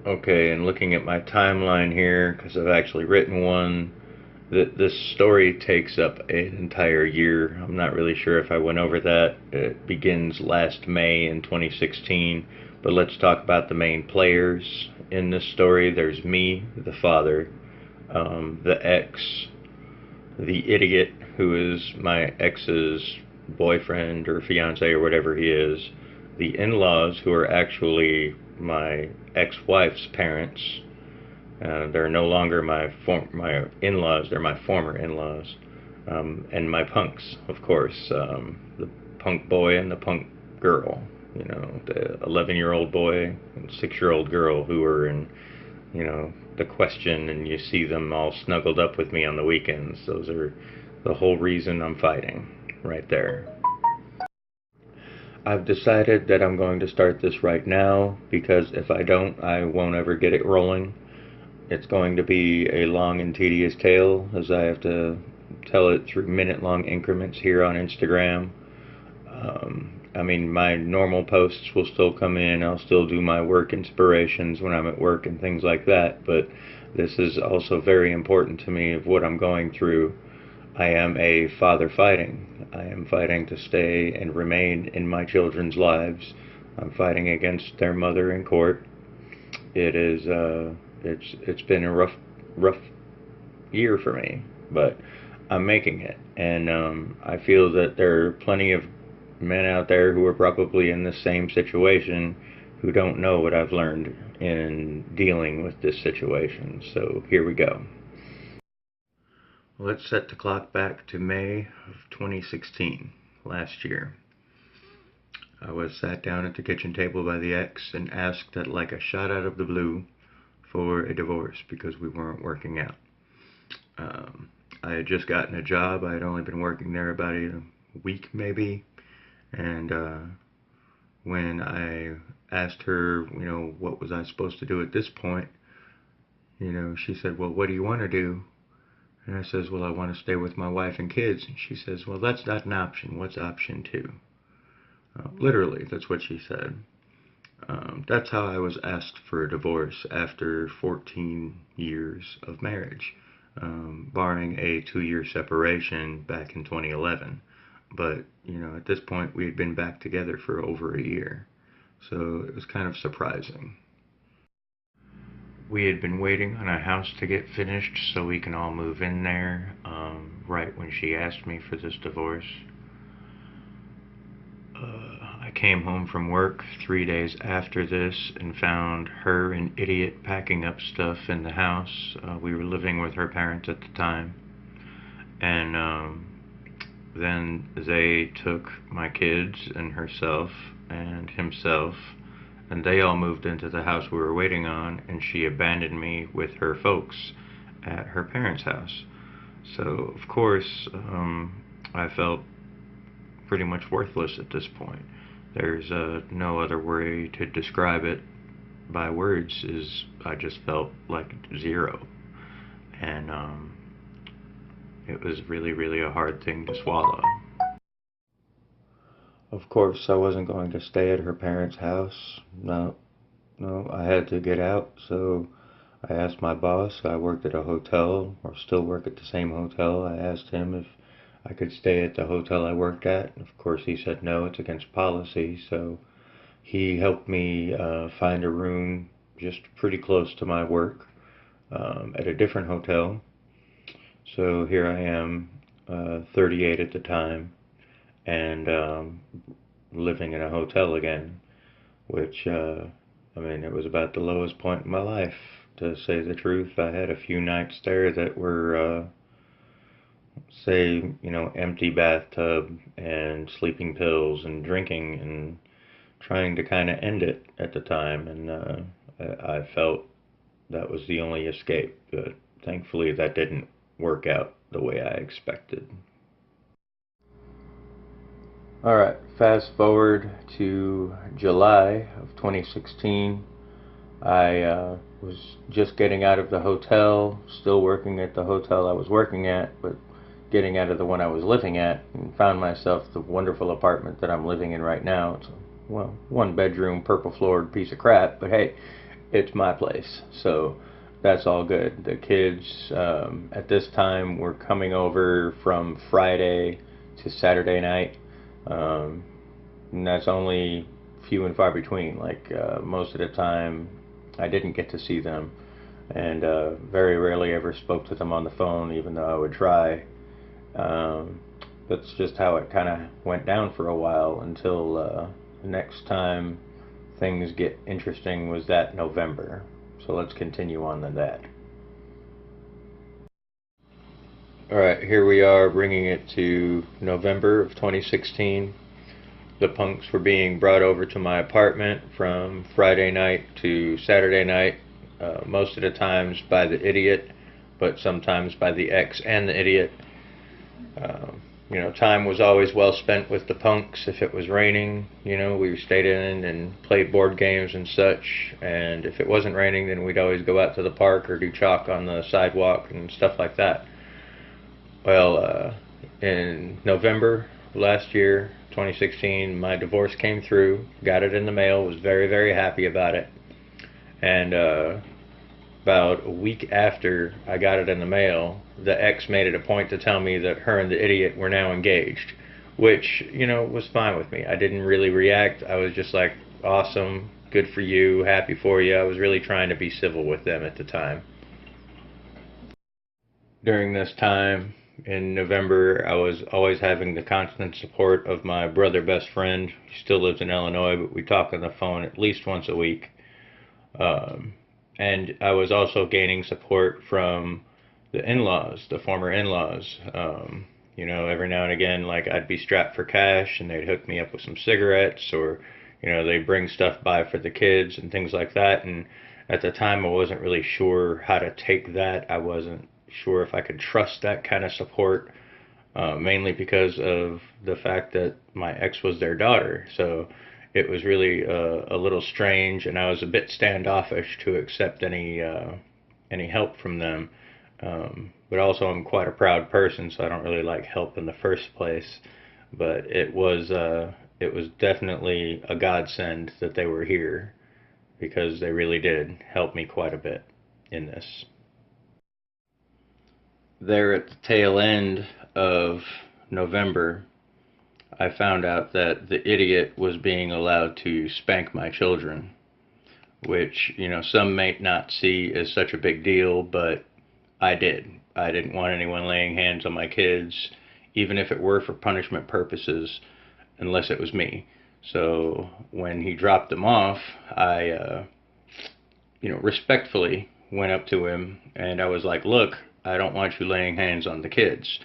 Okay, and looking at my timeline here, because I've actually written one, this story takes up an entire year. I'm not really sure if I went over that. It begins last May in 2016, but let's talk about the main players in this story. There's me, the father, the ex, the idiot who is my ex's boyfriend or fiance or whatever he is, the in laws who are actually my ex wife's parents. They're no longer my in-laws; they're my former in-laws, and my punks, of course, the punk boy and the punk girl. You know, the 11-year-old boy and 6-year-old girl who are in, the question, and you see them all snuggled up with me on the weekends. Those are the whole reason I'm fighting, right there. I've decided that I'm going to start this right now because if I don't, I won't ever get it rolling. It's going to be a long and tedious tale as I have to tell it through minute-long increments here on Instagram. I mean, my normal posts will still come in. I'll still do my work inspirations when I'm at work and things like that. But this is also very important to me of what I'm going through. I am a father fighting. I am fighting to stay and remain in my children's lives. I'm fighting against their mother in court. It is it's been a rough year for me, but I'm making it, and I feel that there are plenty of men out there who are probably in the same situation who don't know what I've learned in dealing with this situation. So here we go. Let's set the clock back to May of 2016, last year. I was sat down at the kitchen table by the ex and asked that, like a shot out of the blue, for a divorce because we weren't working out. Um, I had just gotten a job. I had only been working there about a week, maybe. And when I asked her, what was I supposed to do at this point, she said, well, what do you want to do? And I says, well, I want to stay with my wife and kids. And she says, well, that's not an option. What's option two? Literally, that's what she said. That's how I was asked for a divorce after 14 years of marriage, barring a 2-year separation back in 2011. But, at this point, we had been back together for over a year. So it was kind of surprising. We had been waiting on a house to get finished so we can all move in there right when she asked me for this divorce. I came home from work 3 days after this and found her an idiot packing up stuff in the house. We were living with her parents at the time. And then they took my kids and herself and himself, and they all moved into the house we were waiting on, and she abandoned me with her folks at her parents' house. So, of course, I felt pretty much worthless at this point. There's no other way to describe it by words. Is I just felt like zero, and it was really, really a hard thing to swallow. Of course, I wasn't going to stay at her parents' house. No, no, I had to get out. So I asked my boss. I worked at a hotel, or still work at the same hotel. I asked him if I could stay at the hotel I worked at. Of course, he said no, it's against policy. So he helped me find a room just pretty close to my work at a different hotel. So here I am, 38 at the time, and living in a hotel again, which, I mean, it was about the lowest point in my life, to say the truth. I had a few nights there that were, say, empty bathtub and sleeping pills and drinking and trying to kind of end it at the time. And I felt that was the only escape. But thankfully, that didn't work out the way I expected. All right, fast forward to July of 2016. I was just getting out of the hotel, still working at the hotel I was working at, but getting out of the one I was living at, and found myself the wonderful apartment that I'm living in right now. It's a, well, one bedroom, purple floored piece of crap, but hey, it's my place. So that's all good. The kids at this time were coming over from Friday to Saturday night. Um, and that's only few and far between. Like most of the time, I didn't get to see them, and very rarely ever spoke to them on the phone, even though I would try. Um, that's just how it kind of went down for a while until the next time things get interesting was that November. So let's continue on to that. Alright, here we are bringing it to November of 2016. The punks were being brought over to my apartment from Friday night to Saturday night, most of the times by the idiot, but sometimes by the ex and the idiot. You know, time was always well spent with the punks. If it was raining, you know, we stayed in and played board games and such. And if it wasn't raining, then we'd always go out to the park or do chalk on the sidewalk and stuff like that. Well, in November last year, 2016, my divorce came through, got it in the mail, was very, very happy about it. And about a week after I got it in the mail, the ex made it a point to tell me that her and the idiot were now engaged, which, you know, was fine with me. I didn't really react. I was just like, awesome, good for you, happy for you. I was really trying to be civil with them at the time. During this time, in November, I was always having the constant support of my brother best friend. He still lives in Illinois, but we talk on the phone at least once a week. And I was also gaining support from the in-laws, the former in-laws. You know, every now and again, like I'd be strapped for cash and they'd hook me up with some cigarettes, or, you know, they'd bring stuff by for the kids and things like that. And at the time, I wasn't really sure how to take that. I wasn't sure if I could trust that kind of support, mainly because of the fact that my ex was their daughter. So it was really a little strange, and I was a bit standoffish to accept any help from them. But also, I'm quite a proud person, so I don't really like help in the first place. But it was definitely a godsend that they were here, because they really did help me quite a bit in this. There at the tail end of November, I found out that the idiot was being allowed to spank my children, which, you know, some may not see as such a big deal, but I did. I didn't want anyone laying hands on my kids, even if it were for punishment purposes, unless it was me. So when he dropped them off, I, you know, respectfully went up to him and I was like, look, I don't want you laying hands on the kids.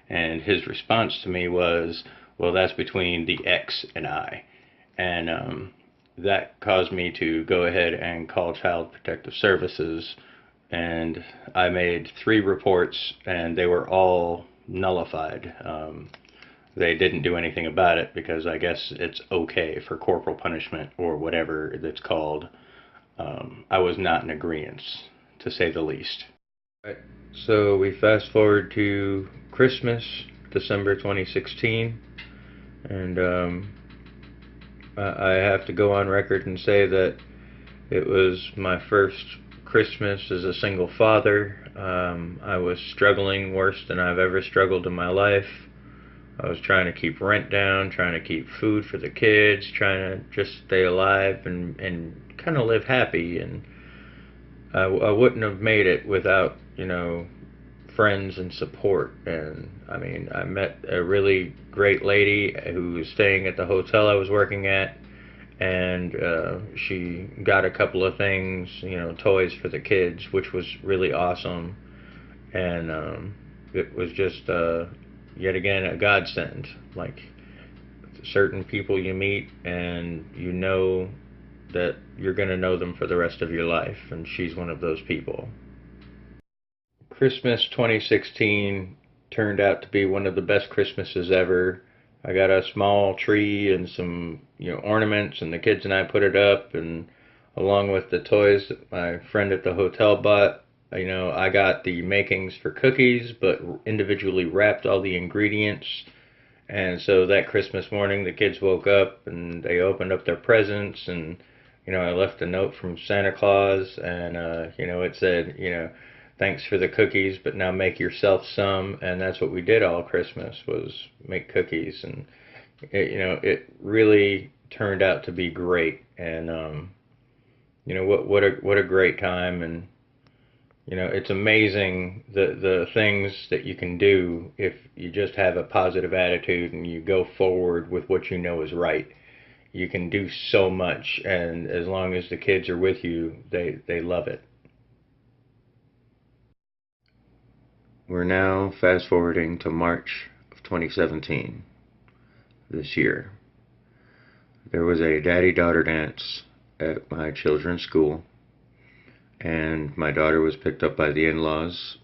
And his response to me was, well, that's between the ex and I. And that caused me to go ahead and call Child Protective Services. And I made 3 reports, and they were all nullified. They didn't do anything about it because I guess it's okay for corporal punishment or whatever that's called. I was not in agreement, to say the least. Right. So we fast forward to Christmas, December 2016, and I have to go on record and say that it was my first Christmas as a single father. I was struggling worse than I've ever struggled in my life. I was trying to keep rent down, trying to keep food for the kids, trying to just stay alive and kind of live happy. And I wouldn't have made it without, you know, friends and support. And I mean, I met a really great lady who was staying at the hotel I was working at, and she got a couple of things, you know, toys for the kids, which was really awesome. And it was just yet again a godsend. Like, certain people you meet and you know that you're going to know them for the rest of your life, and she's one of those people. Christmas 2016 turned out to be one of the best Christmases ever. I got a small tree and some, you know, ornaments, and the kids and I put it up, and along with the toys that my friend at the hotel bought, you know, I got the makings for cookies, but individually wrapped all the ingredients. And so that Christmas morning, the kids woke up and they opened up their presents, and I left a note from Santa Claus, and it said, thanks for the cookies, but now make yourself some. And that's what we did all Christmas, was make cookies. And it really turned out to be great. And what a great time. And it's amazing the things that you can do if you just have a positive attitude and you go forward with what you know is right. You can do so much, and as long as the kids are with you, they love it. We're now fast forwarding to March of 2017, this year. There was a daddy-daughter dance at my children's school, and my daughter was picked up by the in-laws,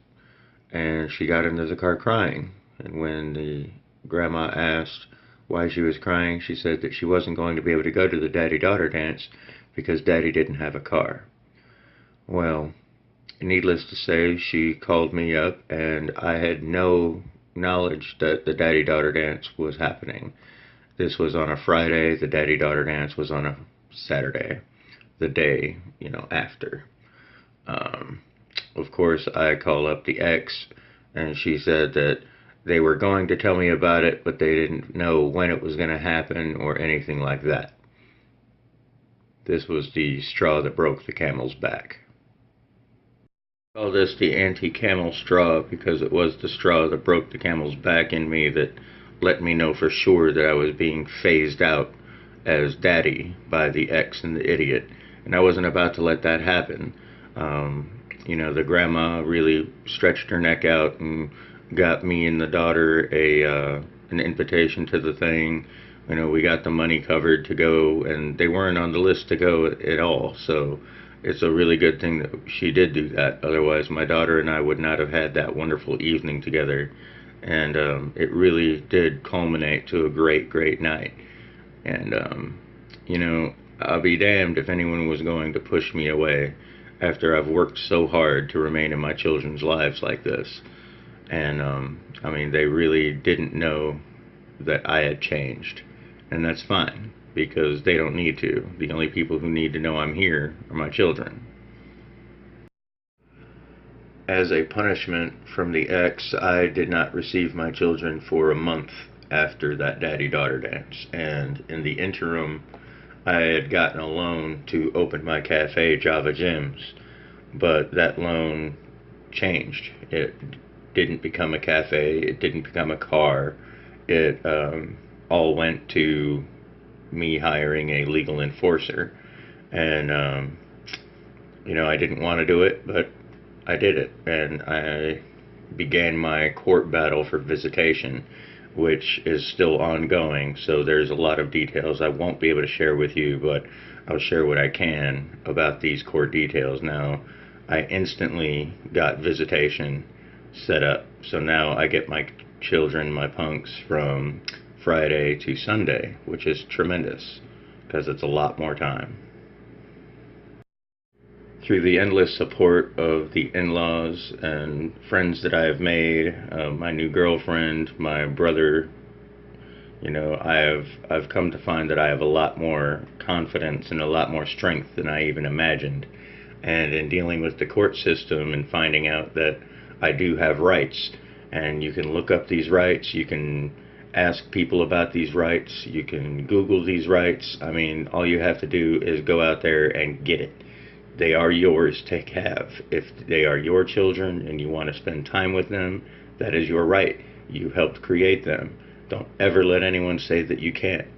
and she got into the car crying. And when the grandma asked why she was crying, she said that she wasn't going to be able to go to the daddy-daughter dance because daddy didn't have a car. Well, needless to say, she called me up, and I had no knowledge that the daddy-daughter dance was happening. This was on a Friday. The daddy-daughter dance was on a Saturday, the day, after. Of course, I call up the ex, and she said that they were going to tell me about it, but they didn't know when it was going to happen or anything like that. This was the straw that broke the camel's back. I call this the anti-camel straw because it was the straw that broke the camel's back in me that let me know for sure that I was being phased out as daddy by the ex and the idiot. And I wasn't about to let that happen. The grandma really stretched her neck out and got me and the daughter an invitation to the thing. We got the money covered to go, and they weren't on the list to go at all. So it's a really good thing that she did do that. Otherwise, my daughter and I would not have had that wonderful evening together. And it really did culminate to a great, great night. And, I'll be damned if anyone was going to push me away after I've worked so hard to remain in my children's lives like this. And, they really didn't know that I had changed. And that's fine, because they don't need to. The only people who need to know I'm here are my children. As a punishment from the ex, I did not receive my children for a month after that daddy-daughter dance. And in the interim, I had gotten a loan to open my cafe, Java Gems, but that loan changed. It didn't become a cafe, it didn't become a car. It all went to me hiring a legal enforcer. And, I didn't want to do it, but I did it. And I began my court battle for visitation, which is still ongoing. So there's a lot of details I won't be able to share with you, but I'll share what I can about these court details. Now, I instantly got visitation set up. So now I get my children, my punks, from Friday to Sunday, which is tremendous because it's a lot more time. Through the endless support of the in-laws and friends that I have made, my new girlfriend, my brother, I've come to find that I have a lot more confidence and a lot more strength than I even imagined. And in dealing with the court system and finding out that I do have rights, and you can look up these rights, you can ask people about these rights, you can Google these rights. All you have to do is go out there and get it. They are yours to have. If they are your children and you want to spend time with them, that is your right. You helped create them. Don't ever let anyone say that you can't,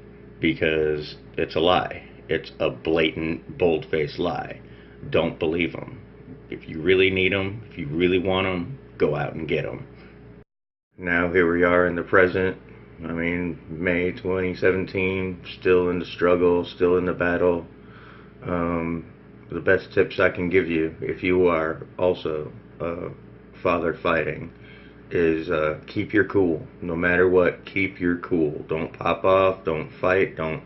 because it's a lie. It's a blatant, bold-faced lie. Don't believe them. If you really need them, if you really want them, go out and get them. Now here we are in the present. May 2017, still in the struggle, still in the battle. The best tips I can give you, if you are also a father fighting, is keep your cool. No matter what, keep your cool. Don't pop off, don't fight, don't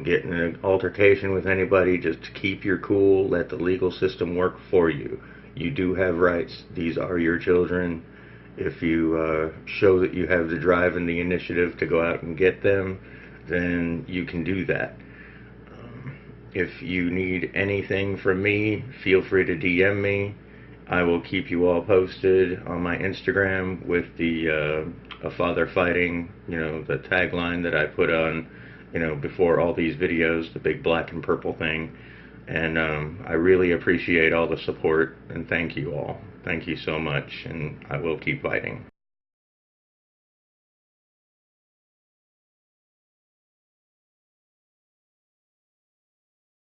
get in an altercation with anybody. Just keep your cool. Let the legal system work for you. You do have rights. These are your children. If you show that you have the drive and the initiative to go out and get them, then you can do that. If you need anything from me, feel free to DM me. I will keep you all posted on my Instagram with the A Father Fighting, the tagline that I put on, before all these videos, the big black and purple thing. And I really appreciate all the support, and thank you all. Thank you so much, and I will keep fighting.